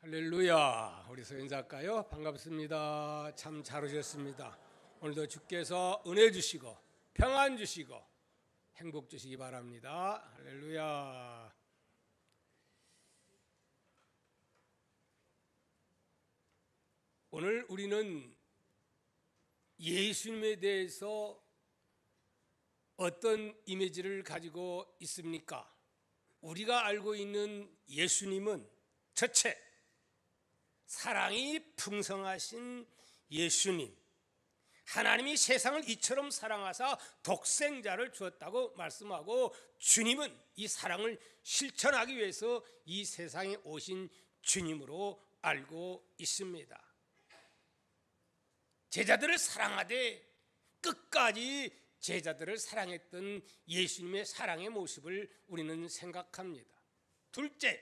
할렐루야. 우리 인사할까요? 반갑습니다. 참 잘 오셨습니다. 오늘도 주께서 은혜 주시고 평안 주시고 행복 주시기 바랍니다. 할렐루야. 오늘 우리는 예수님에 대해서 어떤 이미지를 가지고 있습니까? 우리가 알고 있는 예수님은 첫째, 사랑이 풍성하신 예수님, 하나님이 세상을 이처럼 사랑하사 독생자를 주었다고 말씀하고, 주님은 이 사랑을 실천하기 위해서 이 세상에 오신 주님으로 알고 있습니다. 제자들을 사랑하되 끝까지 제자들을 사랑했던 예수님의 사랑의 모습을 우리는 생각합니다. 둘째,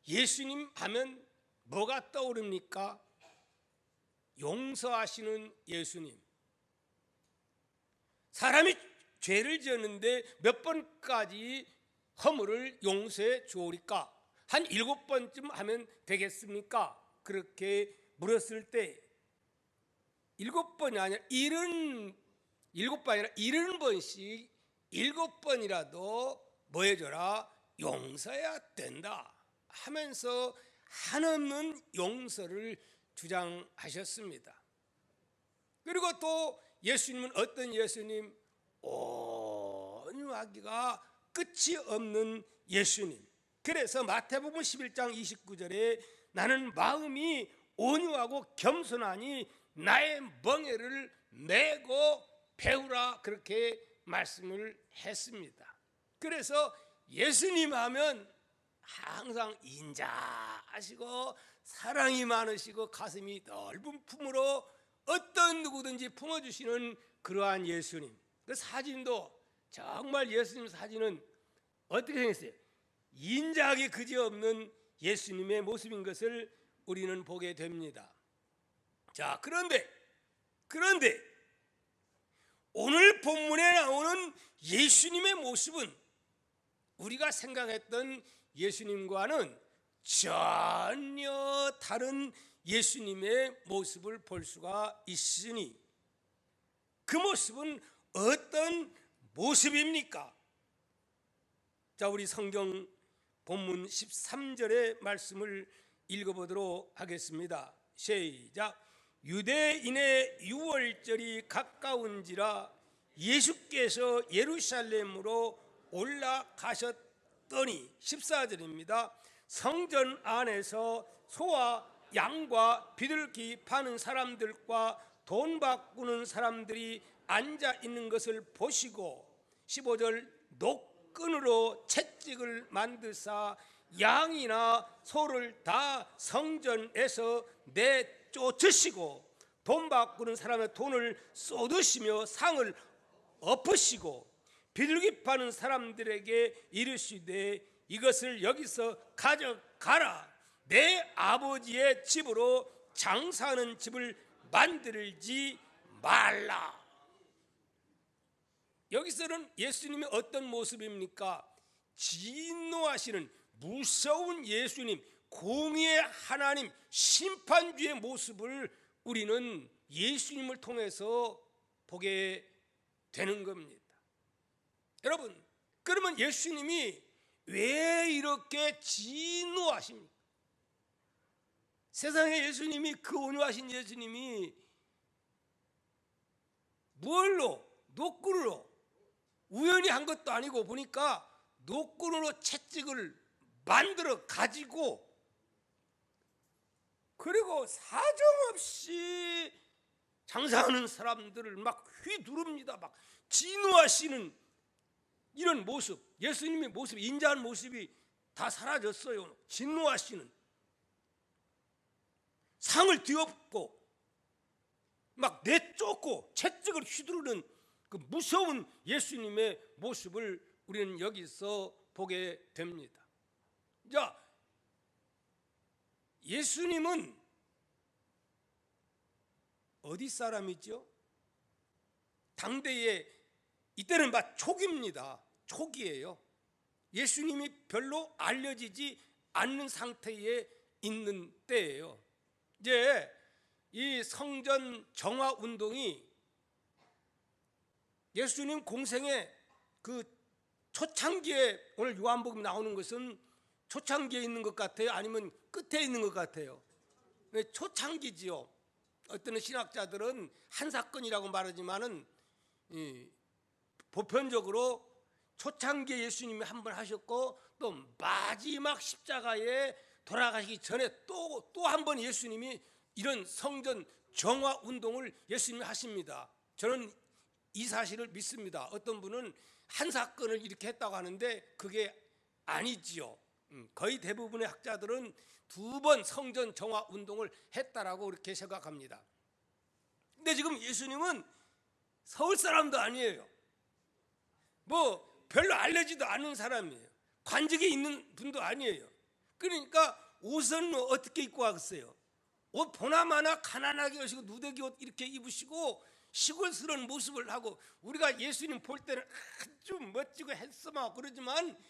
예수님 하면 뭐가 떠오릅니까? 용서하시는 예수님. 사람이 죄를 지었는데 몇 번까지 허물을 용서해 주오리까? 한 7번쯤 하면 되겠습니까? 그렇게 물었을 때 7번이 아니라 7번 아니라 70번씩 7번이라도 뭐 해줘라? 용서해야 된다 하면서 한없는 용서를 주장하셨습니다. 그리고 또 예수님은 어떤 예수님? 온유하기가 끝이 없는 예수님. 그래서 마태복음 11장 29절에 나는 마음이 온유하고 겸손하니 나의 멍에를 메고 배우라, 그렇게 말씀을 했습니다. 그래서 예수님 하면 항상 인자하시고 사랑이 많으시고 가슴이 넓은 품으로 어떤 누구든지 품어주시는 그러한 예수님. 그 사진도 정말 예수님 사진은 어떻게 생겼어요? 인자하기 그지없는 예수님의 모습인 것을 우리는 보게 됩니다. 자, 그런데 오늘 본문에 나오는 예수님의 모습은 우리가 생각했던 예수님과는 전혀 다른 예수님의 모습을 볼 수가 있으니, 그 모습은 어떤 모습입니까? 자, 우리 성경 본문 13절의 말씀을 읽어보도록 하겠습니다. 시작. 유대인의 유월절이 가까운지라 예수께서 예루살렘으로 올라가셨더니, 14절입니다. 성전 안에서 소와 양과 비둘기 파는 사람들과 돈 바꾸는 사람들이 앉아 있는 것을 보시고, 15절, 노끈으로 채찍을 만드사 양이나 소를 다 성전에서 내쫓으시고 돈 바꾸는 사람의 돈을 쏟으시며 상을 엎으시고 비둘기 파는 사람들에게 이르시되 이것을 여기서 가져가라. 내 아버지의 집으로 장사하는 집을 만들지 말라. 여기서는 예수님이 어떤 모습입니까? 진노하시는 무서운 예수님, 공의의 하나님, 심판주의 모습을 우리는 예수님을 통해서 보게 되는 겁니다. 여러분, 그러면 예수님이 왜 이렇게 진노하십니까? 세상에 예수님이, 그 온유하신 예수님이 무얼로, 노끈으로, 우연히 한 것도 아니고 보니까 노끈으로 채찍을 만들어 가지고, 그리고 사정없이 장사하는 사람들을 막 휘두릅니다. 막 진노하시는 이런 모습, 예수님의 모습, 인자한 모습이 다 사라졌어요. 진노하시는, 상을 뒤엎고 막 내쫓고 채찍을 휘두르는 그 무서운 예수님의 모습을 우리는 여기서 보게 됩니다. 자, 예수님은 어디 사람이죠? 당대에, 이때는 막 초기입니다. 초기예요. 예수님이 별로 알려지지 않는 상태의 있는 때예요. 이제 이 성전 정화 운동이 예수님 공생의 그 초창기에, 오늘 요한복음 나오는 것은 초창기에 있는 것 같아요? 아니면 끝에 있는 것 같아요? 초창기지요. 어떤 신학자들은 한 사건이라고 말하지만은 보편적으로 초창기에 예수님이 한 번 하셨고 또 마지막 십자가에 돌아가시기 전에 또 한 번 예수님이 이런 성전 정화 운동을 예수님이 하십니다. 저는 이 사실을 믿습니다. 어떤 분은 한 사건을 이렇게 했다고 하는데 그게 아니지요. 거의 대부분의 학자들은 2번 성전 정화 운동을 했다라고 그렇게 생각합니다. 근데 지금 예수님은 서울 사람도 아니에요. 뭐 별로 알려지도 않은 사람이에요. 관직에 있는 분도 아니에요. 그러니까 옷은 어떻게 입고 왔어요? 옷 보나마나 가난하게 하시고 누더기 옷 이렇게 입으시고 시골스러운 모습을 하고, 우리가 예수님 볼 때는 아주 멋지고 핸섬하고 그러지만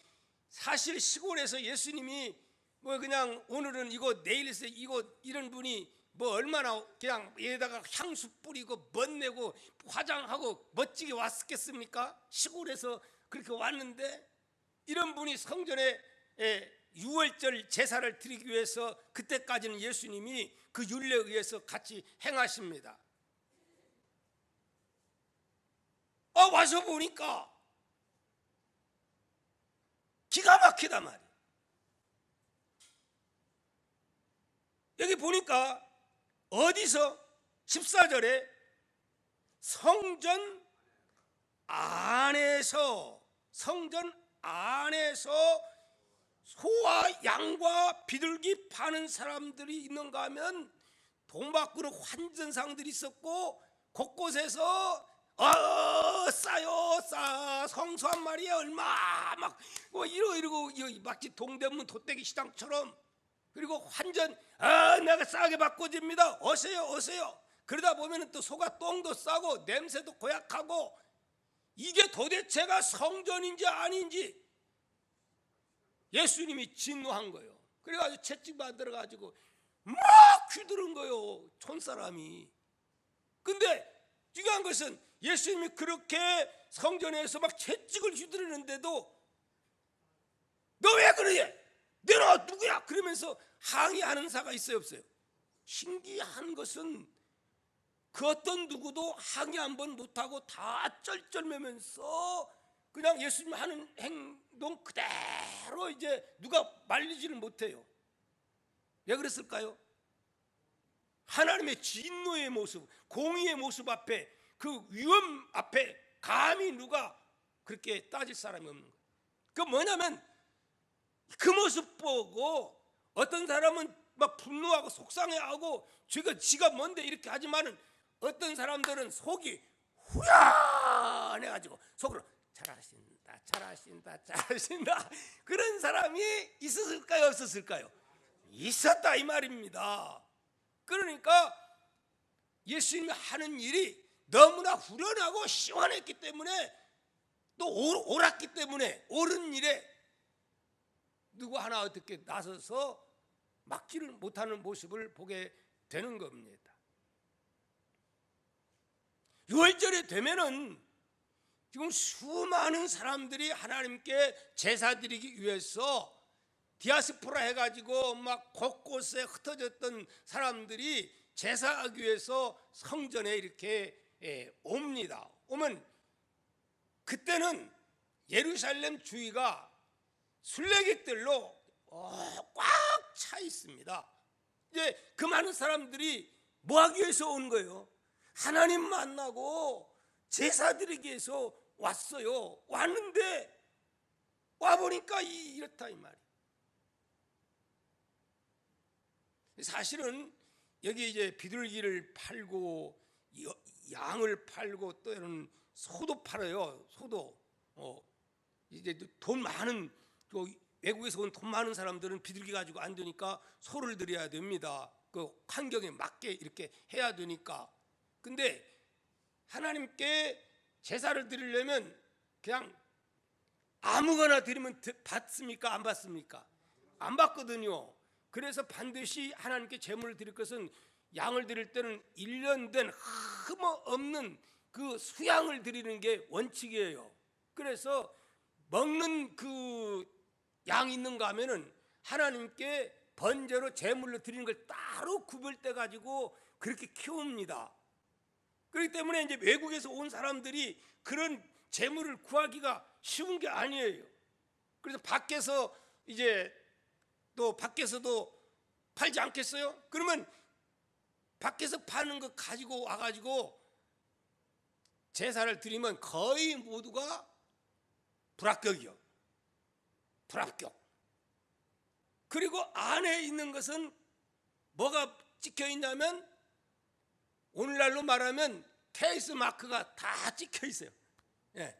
사실 시골에서 예수님이 뭐 그냥 오늘은 이거 내일 있어요 이거 이런 분이 뭐 얼마나 그냥 얘다가 향수 뿌리고 멋내고 화장하고 멋지게 왔겠습니까? 시골에서 그렇게 왔는데 이런 분이 성전에 유월절 제사를 드리기 위해서 그때까지는 예수님이 그 율례에 의해서 같이 행하십니다. 와서 보니까 기가 막히단 말이에요. 여기 보니까 어디서 14절에 성전 안에서 소와 양과 비둘기 파는 사람들이 있는가 하면 동방구로 환전상들이 있었고 곳곳에서 싸 성소 한 마리에 얼마 막 뭐 이러고 마치 동대문 돗대기 시장처럼, 그리고 환전 내가 싸게 바꿔줍니다 오세요. 그러다 보면 또 소가 똥도 싸고 냄새도 고약하고, 이게 도대체가 성전인지 아닌지 예수님이 진노한 거예요. 그래가지고 채찍 만들어가지고 막 휘두른 거예요, 촌사람이. 근데 중요한 것은 예수님이 그렇게 성전에서 막 채찍을 휘두르는데도 너 왜 그래? 너는 누구야? 그러면서 항의하는 사가 있어요, 없어요? 신기한 것은 그 어떤 누구도 항의 한번 못하고 다 쩔쩔매면서 그냥 예수님 하는 행동 그대로 이제 누가 말리지를 못해요. 왜 그랬을까요? 하나님의 진노의 모습, 공의의 모습 앞에, 그 위험 앞에 감히 누가 그렇게 따질 사람이 없는 거예요. 그 뭐냐면 그 모습 보고 어떤 사람은 막 분노하고 속상해하고 지가 뭔데 이렇게 하지만은 어떤 사람들은 속이 후련해가지고 속으로 잘하신다 그런 사람이 있었을까요, 없었을까요? 있었다 이 말입니다. 그러니까 예수님이 하는 일이 너무나 후련하고 시원했기 때문에, 또 옳았기 때문에 옳은 일에 누구 하나 어떻게 나서서 막지를 못하는 모습을 보게 되는 겁니다. 6월절이 되면은 지금 수많은 사람들이 하나님께 제사 드리기 위해서 디아스포라 해가지고 막 곳곳에 흩어졌던 사람들이 제사하기 위해서 성전에 이렇게 옵니다. 오면 그때는 예루살렘 주위가 순례객들로 꽉 차 있습니다. 이제 그 많은 사람들이 뭐 하기 위해서 온 거예요? 하나님 만나고 제사 드리기 위해서 왔어요. 왔는데 와보니까 이렇다 이 말이에요. 사실은 여기 이제 비둘기를 팔고 양을 팔고 또 이런 소도 팔아요. 소도. 이제 돈 많은, 외국에서 온 돈 많은 사람들은 비둘기 가지고 안 되니까 소를 드려야 됩니다. 그 환경에 맞게 이렇게 해야 되니까. 근데 하나님께 제사를 드리려면 그냥 아무거나 드리면 받습니까? 안 받습니까? 안 받거든요. 그래서 반드시 하나님께 제물을 드릴 것은 양을 드릴 때는 1년 된 흠 없는 그 수양을 드리는 게 원칙이에요. 그래서 먹는 그 양 있는가 하면은 하나님께 번제로 제물로 드리는 걸 따로 구별돼 가지고 그렇게 키웁니다. 그렇기 때문에 이제 외국에서 온 사람들이 그런 제물을 구하기가 쉬운 게 아니에요. 그래서 밖에서 이제 또 밖에서도 팔지 않겠어요? 그러면 밖에서 파는 거 가지고 와가지고 제사를 드리면 거의 모두가 불합격이요. 불합격. 그리고 안에 있는 것은 뭐가 찍혀 있냐면 오늘날로 말하면 테이스 마크가 다 찍혀 있어요. 예.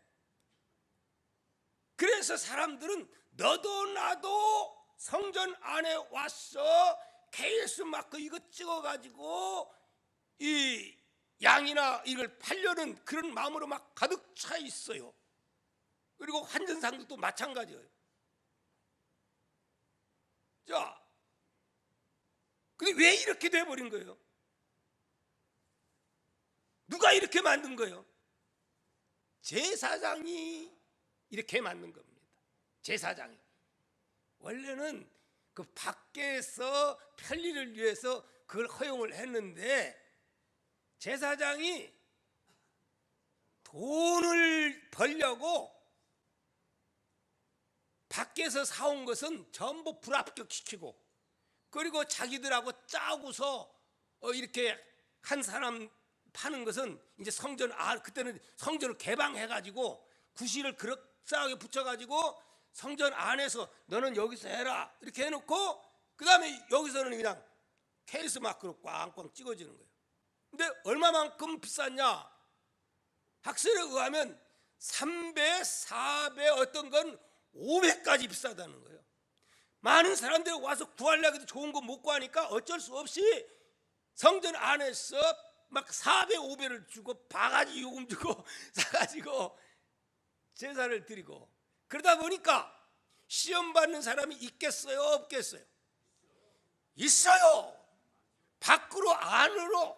그래서 사람들은 너도 나도 성전 안에 와서 케이스 마크 이거 찍어가지고 이 양이나 이걸 팔려는 그런 마음으로 막 가득 차 있어요. 그리고 환전상도 또 마찬가지예요. 자, 근데 왜 이렇게 돼버린 거예요? 누가 이렇게 만든 거예요? 제사장이 이렇게 만든 겁니다. 제사장이. 원래는 그 밖에서 편리를 위해서 그걸 허용을 했는데 제사장이 돈을 벌려고 밖에서 사온 것은 전부 불합격시키고 그리고 자기들하고 짜고서 이렇게 한 사람 파는 것은 이제 성전 그때는 성전을 개방해가지고 구실을 그럭싸하게 붙여가지고 성전 안에서 너는 여기서 해라 이렇게 해놓고 그 다음에 여기서는 그냥 케이스 마크로 꽝꽝 찍어지는 거예요. 근데 얼마만큼 비쌌냐? 학설에 의하면 3배, 4배 어떤 건 5배까지 비싸다는 거예요. 많은 사람들이 와서 구하려고 해도 좋은 거 못 구하니까 어쩔 수 없이 성전 안에서 막 4배, 5배를 주고 바가지 요금 주고 사가지고 제사를 드리고 그러다 보니까 시험 받는 사람이 있겠어요? 없겠어요? 있어요. 밖으로 안으로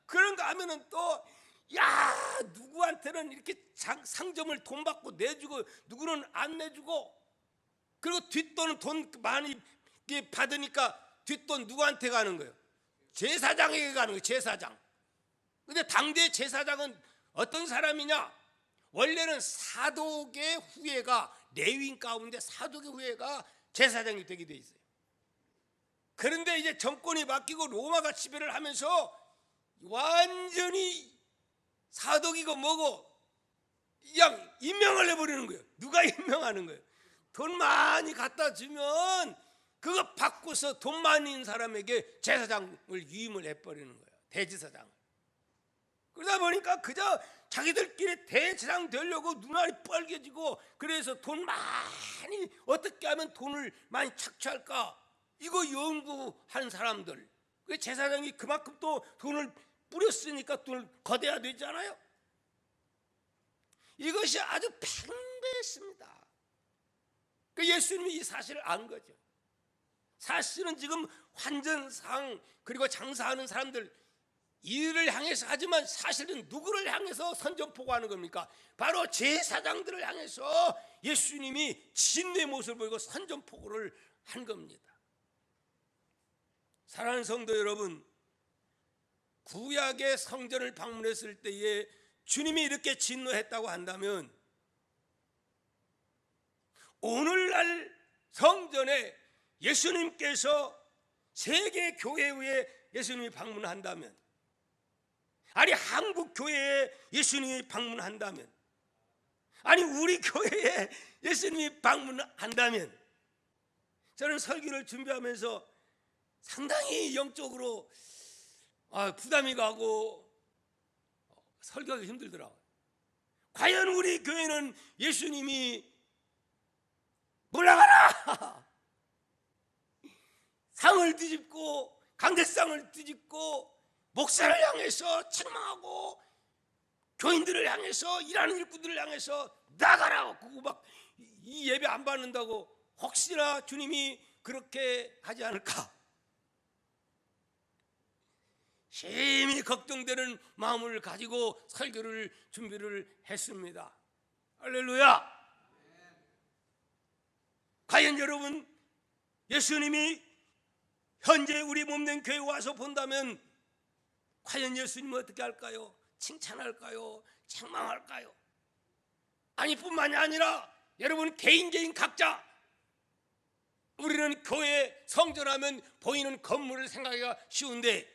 그런 거 하면은 또 야 누구한테는 이렇게 상점을 돈 받고 내주고 누구는 안 내주고 그리고 뒷돈은 돈 많이 받으니까 뒷돈 누구한테 가는 거예요? 제사장에게 가는 거예요. 제사장. 근데 당대 제사장은 어떤 사람이냐? 원래는 사독의 후예가 레위인 가운데 사독의 후예가 제사장이 되게 돼 있어요. 그런데 이제 정권이 바뀌고 로마가 지배를 하면서 완전히 사독이고 뭐고 그냥 임명을 해버리는 거예요. 누가 임명하는 거예요? 돈 많이 갖다 주면 그거 받고서 돈 많이 있는 사람에게 제사장을 위임을 해버리는 거예요. 대제사장을. 그러다 보니까 그저 자기들끼리 대제사장 되려고 눈알이 빨개지고 그래서 돈 많이 어떻게 하면 돈을 많이 착취할까 이거 연구한 사람들. 제사장이 그만큼 또 돈을 뿌렸으니까 돈을 거둬야 되잖아요. 이것이 아주 팽배했습니다. 예수님이 이 사실을 안 거죠. 사실은 지금 환전상 그리고 장사하는 사람들 이를 향해서 하지만 사실은 누구를 향해서 선전포고하는 겁니까? 바로 제사장들을 향해서 예수님이 진리의 모습을 보이고 선전포고를 한 겁니다. 사랑하는 성도 여러분, 구약의 성전을 방문했을 때에 주님이 이렇게 진노했다고 한다면 오늘날 성전에 예수님께서 세계 교회에 예수님이 방문한다면 아니 한국 교회에 예수님이 방문한다면 아니 우리 교회에 예수님이 방문한다면 저는 설교를 준비하면서 상당히 영적으로 부담이 가고 설교하기 힘들더라고요. 과연 우리 교회는 예수님이 물러가라! 상을 뒤집고 강대상을 뒤집고 목사를 향해서 책망하고 교인들을 향해서 일하는 일꾼들을 향해서 나가라고 그거 막 이 예배 안 받는다고 혹시나 주님이 그렇게 하지 않을까? 심히 걱정되는 마음을 가지고 설교를 준비를 했습니다. 할렐루야. 과연 여러분, 예수님이 현재 우리 몸된 교회에 와서 본다면 과연 예수님은 어떻게 할까요? 칭찬할까요? 책망할까요? 아니, 뿐만이 아니라 여러분 개인 각자, 우리는 교회 성전하면 보이는 건물을 생각하기가 쉬운데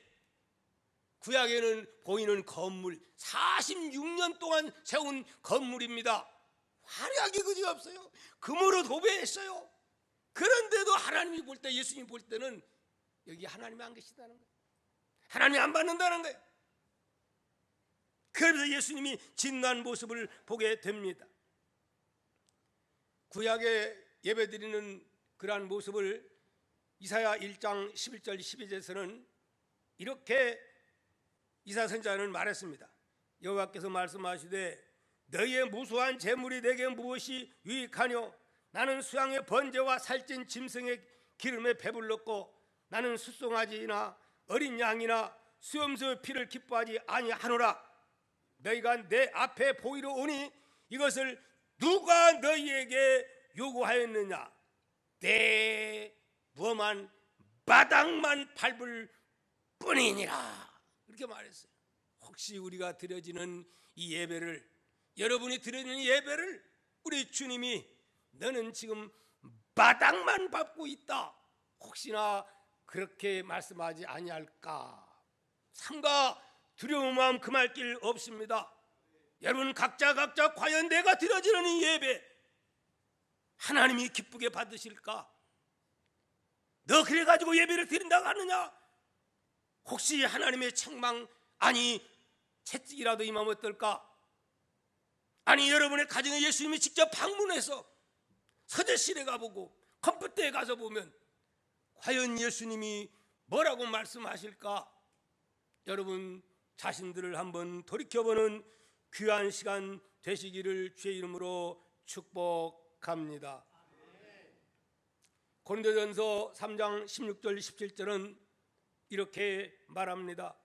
구약에는 보이는 건물 46년 동안 세운 건물입니다. 화려하게 그지없어요. 금으로 도배했어요. 그런데도 하나님이 볼 때, 예수님이 볼 때는 여기 하나님이 안 계시다는 거예요. 하나님이 안 받는다는 거예요. 그래서 예수님이 진난 모습을 보게 됩니다. 구약에 예배드리는 그러한 모습을 이사야 1장 11절 12절에서는 이렇게 이사야 선지자는 말했습니다. 여호와께서 말씀하시되 너희의 무수한 재물이 내게 무엇이 유익하뇨? 나는 수양의 번제와 살찐 짐승의 기름에 배불렀고 나는 숫송아지나 어린 양이나 수염소의 피를 기뻐하지 아니하노라. 너희가 내 앞에 보이러 오니 이것을 누가 너희에게 요구하였느냐? 내 무엄한 마당만 밟을 뿐이니라. 이렇게 말했어요. 혹시 우리가 드려지는 이 예배를, 여러분이 드리는 예배를 우리 주님이 너는 지금 마당만 밟고 있다, 혹시나 그렇게 말씀하지 아니할까? 삼가 두려운 마음 금할 길 없습니다. 여러분 각자 과연 내가 드려지는 이 예배 하나님이 기쁘게 받으실까? 너 그래가지고 예배를 드린다고 하느냐? 혹시 하나님의 책망, 아니 채찍이라도 임하면 어떨까? 아니 여러분의 가정에 예수님이 직접 방문해서 서재실에 가보고 컴퓨터에 가서 보면 과연 예수님이 뭐라고 말씀하실까? 여러분 자신들을 한번 돌이켜보는 귀한 시간 되시기를 주의 이름으로 축복합니다. 고린도전서 3장 16절 17절은 이렇게 말합니다.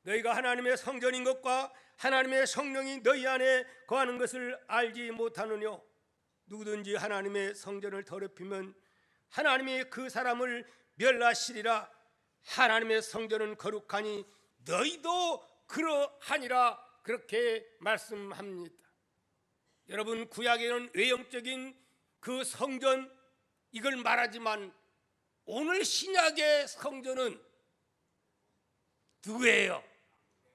너희가 하나님의 성전인 것과 하나님의 성령이 너희 안에 거하는 것을 알지 못하느냐? 누구든지 하나님의 성전을 더럽히면 하나님이 그 사람을 멸하시리라. 하나님의 성전은 거룩하니 너희도 그러하니라. 그렇게 말씀합니다. 여러분 구약에는 외형적인 그 성전, 이걸 말하지만 오늘 신약의 성전은 누구예요?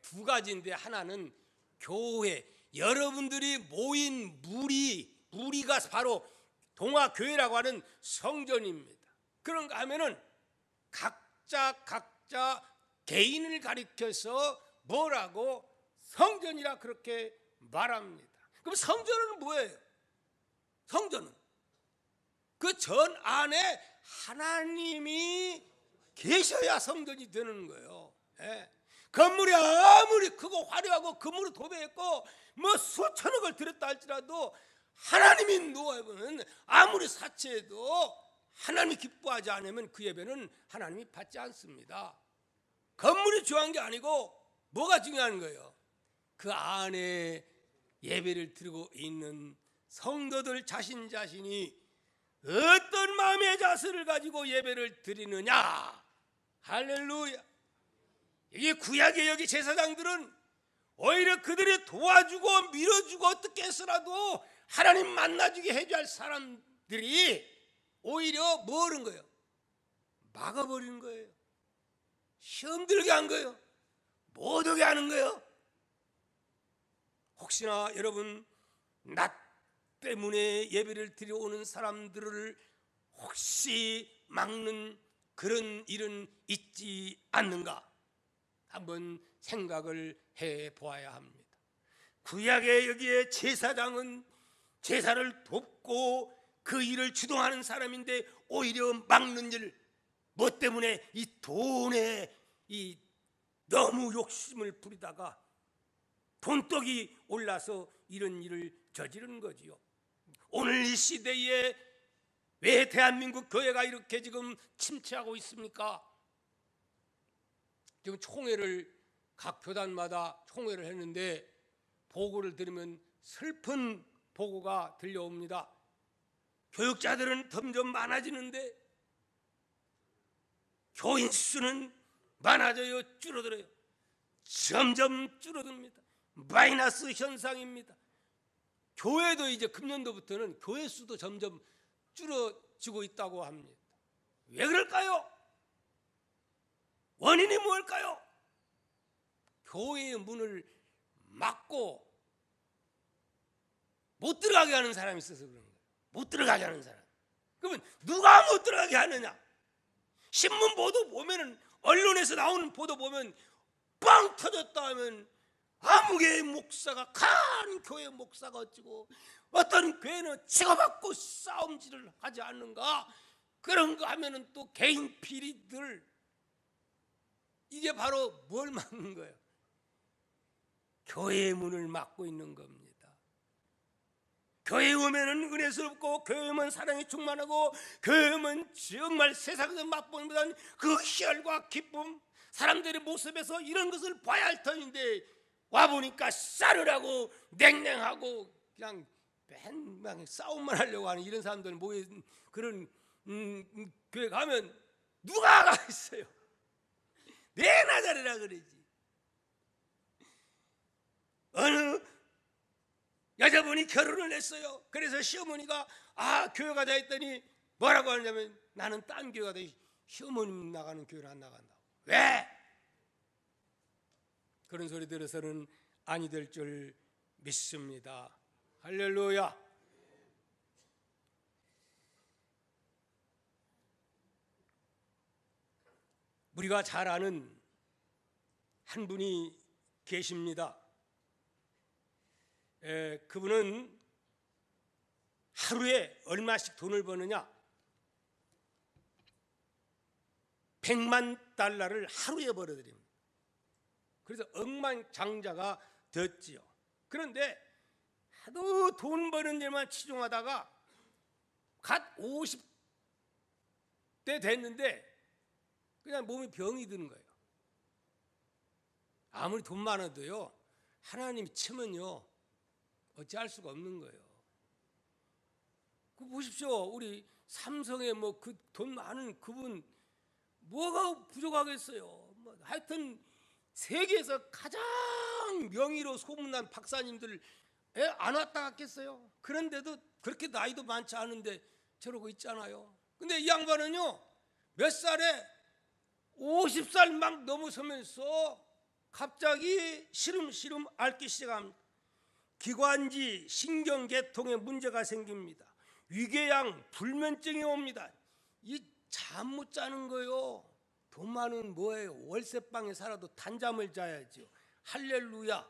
두 가지인데, 하나는 교회, 여러분들이 모인 무리가 바로 동화교회라고 하는 성전입니다. 그런가 하면은 각자 개인을 가리켜서 뭐라고 성전이라 그렇게 말합니다. 그럼 성전은 뭐예요? 성전은 그 전 안에 하나님이 계셔야 성전이 되는 거예요. 예. 건물이 아무리 크고 화려하고 금으로 도배했고 뭐 수천억을 들였다 할지라도 하나님이 누워보면 아무리 사치해도 하나님이 기뻐하지 않으면 그 예배는 하나님이 받지 않습니다. 건물이 중요한 게 아니고 뭐가 중요한 거예요? 그 안에 예배를 드리고 있는 성도들 자신이 어떤 마음의 자세를 가지고 예배를 드리느냐. 할렐루야. 이 구약의 여기 제사장들은 오히려 그들이 도와주고 밀어주고 어떻게 해서라도 하나님 만나주게 해줘야 할 사람들이 오히려 뭐 하는 거예요? 막아버리는 거예요. 시험 들게 한 거예요. 못 오게 하는 거예요. 혹시나 여러분 나 때문에 예배를 드려오는 사람들을 혹시 막는 그런 일은 있지 않는가? 한번 생각을 해보아야 합니다. 구약의 여기에 제사장은 제사를 돕고 그 일을 주동하는 사람인데 오히려 막는 일, 뭐 때문에? 이 돈에 너무 욕심을 부리다가 돈떡이 올라서 이런 일을 저지르는 거지요. 오늘 이 시대에 왜 대한민국 교회가 이렇게 지금 침체하고 있습니까? 지금 총회를 각 교단마다 총회를 했는데 보고를 들으면 슬픈 보고가 들려옵니다. 교육자들은 점점 많아지는데 교인 수는 많아져요, 줄어들어요. 점점 줄어듭니다. 마이너스 현상입니다. 교회도 이제 금년도부터는 교회 수도 점점 줄어지고 있다고 합니다. 왜 그럴까요? 원인이 뭘까요? 교회의 문을 막고 못 들어가게 하는 사람이 있어서 그런 거예요. 못 들어가게 하는 사람. 그러면 누가 못 들어가게 하느냐? 신문 보도 보면은, 언론에서 나오는 보도 보면 빵 터졌다 하면 아무개 목사가, 간 교회 목사가 어찌고, 어떤 교회는 치고받고 싸움질을 하지 않는가, 그런 거 하면은 또 개인 비리들, 이게 바로 뭘 막는 거예요? 교회의 문을 막고 있는 겁니다. 교회에 오면은 은혜스럽고, 교회에 오면 사랑이 충만하고, 교회에 오면 정말 세상에서 맛보는 듯한 그 희열과 기쁨, 사람들의 모습에서 이런 것을 봐야 할 터인데 와보니까 싸늘하고 냉랭하고 그냥 맨날 싸움만 하려고 하는 이런 사람들 모인 그런 교회 가면 누가 가겠어요? 내나 잘해라 그러지. 어느 여자분이 결혼을 했어요. 그래서 시어머니가 교회 가자 했더니 뭐라고 하냐면, 나는 딴 교회 가다 시어머님 나가는 교회를 안 나간다고. 왜? 그런 소리 들어서는 아니 될 줄 믿습니다. 할렐루야. 우리가 잘 아는 한 분이 계십니다. 그분은 하루에 얼마씩 돈을 버느냐? 100만 달러를 하루에 벌어들입니다. 그래서 억만장자가 됐지요. 그런데 하도 돈 버는 일만 치중하다가 갓 50대 됐는데 그냥 몸에 병이 드는 거예요. 아무리 돈 많아도요, 하나님이 치면요 어찌할 수가 없는 거예요. 그 보십시오. 우리 삼성에 뭐 그 돈 많은 그분 뭐가 부족하겠어요. 뭐 하여튼 세계에서 가장 명의로 소문난 박사님들 안 왔다 갔겠어요. 그런데도 그렇게 나이도 많지 않은데 저러고 있잖아요. 근데 이 양반은요, 몇 살에 50살 막 넘어서면서 갑자기 시름시름 앓기 시작합니다. 기관지 신경계통에 문제가 생깁니다. 위궤양 불면증이 옵니다. 이 잠 못 자는 거요. 돈 많은 뭐예요? 월세방에 살아도 단잠을 자야죠. 할렐루야.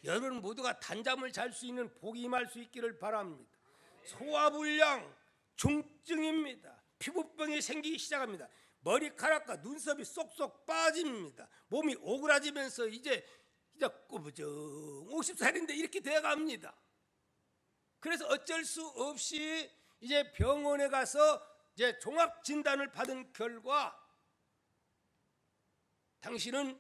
여러분 모두가 단잠을 잘 수 있는 복이 임할 수 있기를 바랍니다. 소화불량, 중증입니다. 피부병이 생기기 시작합니다. 머리카락과 눈썹이 쏙쏙 빠집니다. 몸이 오그라지면서 이제 꾸부정 50살인데 이렇게 돼갑니다. 그래서 어쩔 수 없이 이제 병원에 가서 이제 종합 진단을 받은 결과, 당신은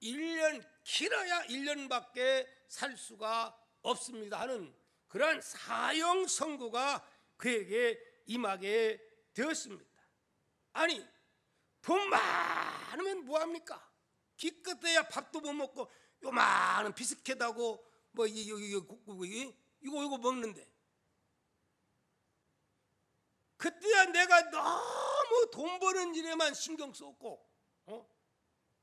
1년, 길어야 1년밖에 살 수가 없습니다 하는 그러한 사형 선고가 그에게 임하게 되었습니다. 아니, 돈 많으면 뭐합니까? 기껏해야 밥도 못 먹고 요만한 비스켓하고 뭐 이거 먹는데, 그때야 내가 너무 돈 버는 일에만 신경 썼고,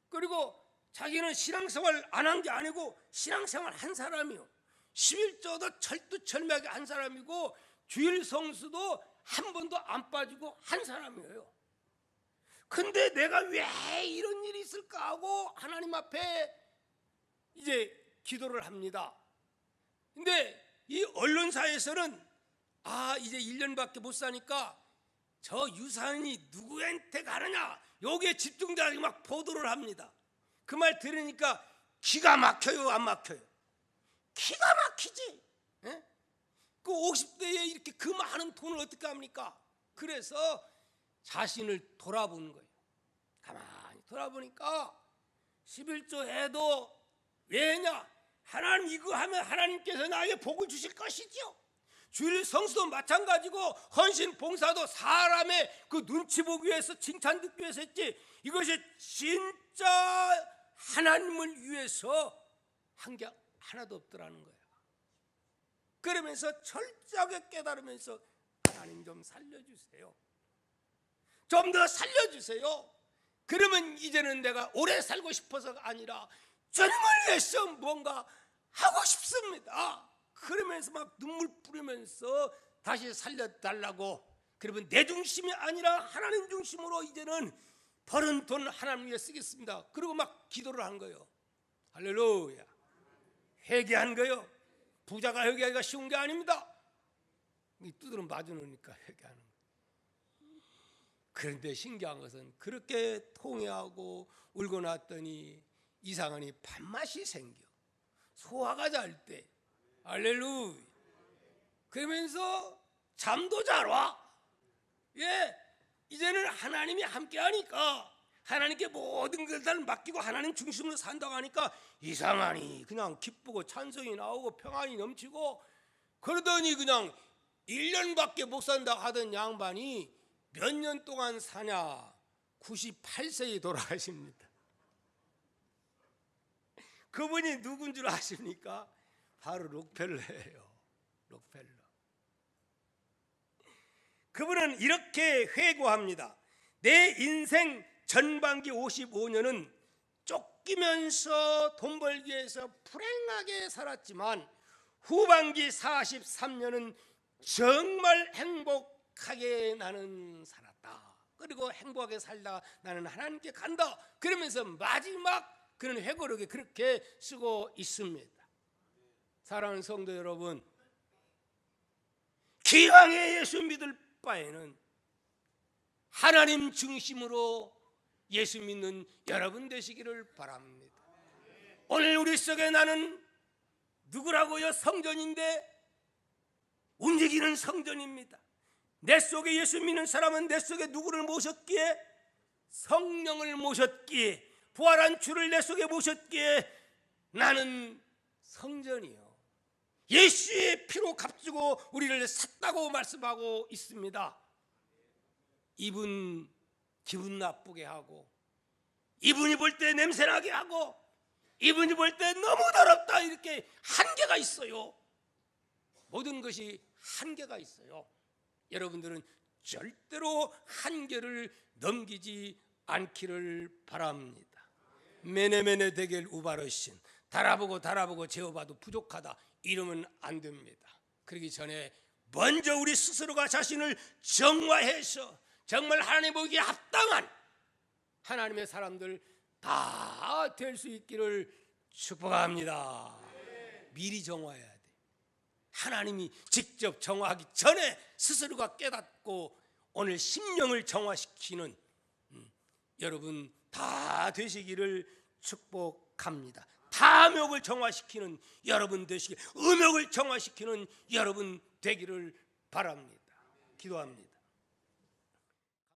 그리고 자기는 신앙생활 안 한 게 아니고 신앙생활 한 사람이요, 11조도 철두철미하게 한 사람이고 주일 성수도 한 번도 안 빠지고 한 사람이에요. 근데 내가 왜 이런 일이 있을까 하고 하나님 앞에 이제 기도를 합니다. 근데 이 언론사에서는 이제 1년밖에 못 사니까 저 유산이 누구한테 가느냐, 여기에 집중돼서 막 보도를 합니다. 그 말 들으니까 기가 막혀요, 안 막혀요? 기가 막히지. 예? 그 50대에 이렇게 그 많은 돈을 어떻게 합니까? 그래서 자신을 돌아보는 거예요. 가만히 돌아보니까 11조 해도 왜냐? 하나님 이거 하면 하나님께서 나에게 복을 주실 것이죠. 주일 성수도 마찬가지고 헌신 봉사도 사람의 그 눈치 보기 위해서 칭찬 듣기 위해서 했지, 이것이 진짜 하나님을 위해서 한 게 하나도 없더라는 거야. 그러면서 철저하게 깨달으면서 하나님 좀 살려주세요. 좀 더 살려주세요. 그러면 이제는 내가 오래 살고 싶어서가 아니라 주님을 위해서 뭔가 하고 싶습니다. 그러면서 막 눈물 뿌리면서 다시 살려달라고. 그러면 내 중심이 아니라 하나님 중심으로 이제는 벌은 돈 하나님 위해 쓰겠습니다. 그리고 막 기도를 한 거예요. 할렐루야. 회개한 거예요. 부자가 회개하기가 쉬운 게 아닙니다. 두드러 맞으니까 회개하는 거예요. 그런데 신기한 것은 그렇게 통회하고 울고 났더니 이상하니 밥맛이 생겨. 소화가 잘 돼. 할렐루야. 그러면서 잠도 잘 와. 예, 이제는 하나님이 함께 하니까, 하나님께 모든 것을 맡기고 하나님 중심으로 산다고 하니까 이상하니 그냥 기쁘고 찬송이 나오고 평안이 넘치고, 그러더니 그냥 1년밖에 못 산다고 하던 양반이 몇 년 동안 사냐? 98세에 돌아가십니다. 그분이 누군 줄 아십니까? 바로 록펠러예요. 록펠러. 그분은 이렇게 회고합니다. 내 인생 전반기 55년은 쫓기면서 돈 벌기 위해서 불행하게 살았지만 후반기 43년은 정말 행복하게 나는 살았다. 그리고 행복하게 살다 나는 하나님께 간다. 그러면서 마지막 그런 회고록에 그렇게 쓰고 있습니다. 사랑하는 성도 여러분, 기왕에 예수 믿을 바에는 하나님 중심으로 예수 믿는 여러분 되시기를 바랍니다. 오늘 우리 속에 나는 누구라고요? 성전인데, 움직이는 성전입니다. 내 속에 예수 믿는 사람은 내 속에 누구를 모셨기에? 성령을 모셨기에, 부활한 주를 내 속에 모셨기에 나는 성전이요, 예수의 피로 값주고 우리를 샀다고 말씀하고 있습니다. 이분 기분 나쁘게 하고, 이분이 볼 때 냄새나게 하고, 이분이 볼 때 너무 더럽다, 이렇게 한계가 있어요. 모든 것이 한계가 있어요. 여러분들은 절대로 한계를 넘기지 않기를 바랍니다. 메네메네 데겔 우바르신, 달아보고 재어봐도 부족하다, 이러면 안 됩니다. 그러기 전에 먼저 우리 스스로가 자신을 정화해서 정말 하나님 보기에 합당한 하나님의 사람들 다 될 수 있기를 축복합니다. 미리 정화해야 돼. 하나님이 직접 정화하기 전에 스스로가 깨닫고 오늘 심령을 정화시키는 여러분 다 되시기를 축복합니다. 탐욕을 정화시키는 여러분 되시길, 음욕을 정화시키는 여러분 되기를 바랍니다. 기도합니다.